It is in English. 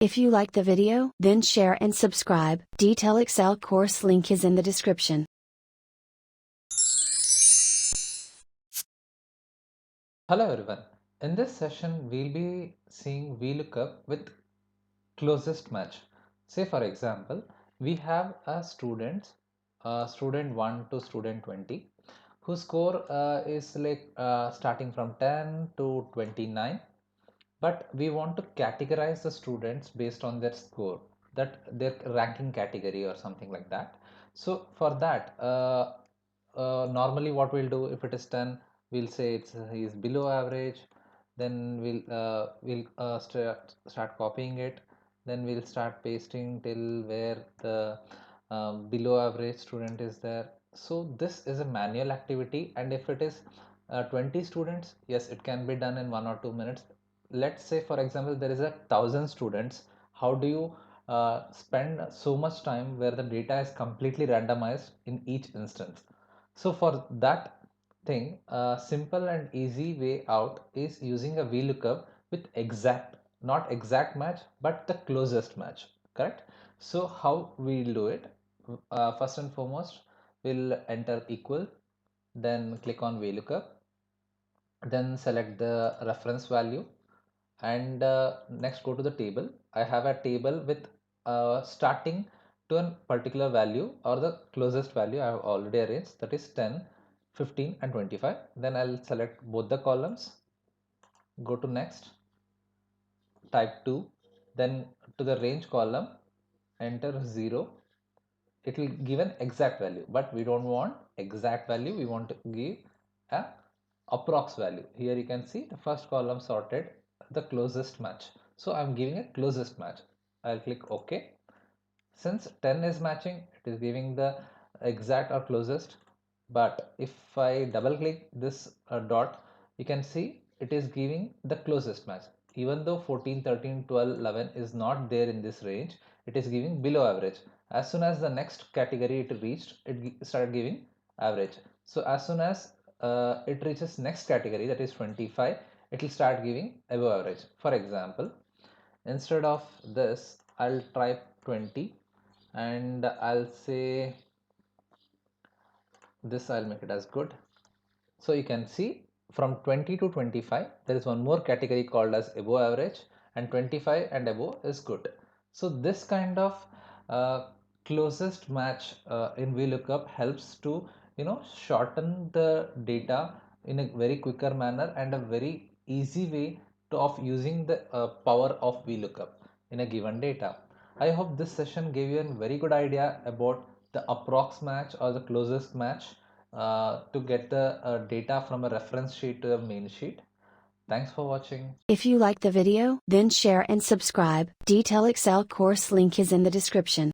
If you like the video, then share and subscribe. Detail Excel course link is in the description. Hello everyone. In this session, we'll be seeing VLOOKUP with closest match. Say for example, we have a student 1 to student 20, whose score is like starting from 10 to 29, but we want to categorize the students based on their score, that their ranking category or something like that. So for that, normally what we'll do, if it is 10, we'll say he is below average. Then we'll start copying it. Then we'll start pasting till where the below average student is there. So this is a manual activity, and if it is 20 students, yes, it can be done in 1 or 2 minutes. Let's say for example there is 1,000 students. How do you spend so much time where the data is completely randomized in each instance? So for that thing, a simple and easy way out is using a VLOOKUP with exact, not exact match, but the closest match, correct? So how we'll do it? First and foremost, we'll enter equal, then click on VLOOKUP, then select the reference value, and next go to the table. I have a table with starting to a particular value or the closest value I have already arranged, that is 10, 15 and 25. Then I'll select both the columns, go to next, type 2, then to the range column enter 0. It will give an exact value, but we don't want exact value, we want to give a approx value. Here you can see the first column sorted the closest match, so I'm giving a closest match. I'll click OK. Since 10 is matching, it is giving the exact or closest. But if I double click this dot, you can see it is giving the closest match. Even though 14, 13, 12, 11 is not there in this range, it is giving below average. As soon as the next category it reached, it started giving average. So as soon as it reaches next category, that is 25, it will start giving above average. For example, instead of this, I'll try 20, and I'll say this, I'll make it as good. So you can see from 20 to 25 there is one more category called as above average, and 25 and above is good. So this kind of closest match in VLOOKUP helps to shorten the data in a very quicker manner and a very easy way of using the power of VLOOKUP in a given data. I hope this session gave you a very good idea about the approx match or the closest match to get the data from a reference sheet to the main sheet. Thanks for watching. If you like the video, then share and subscribe. Detail Excel course link is in the description.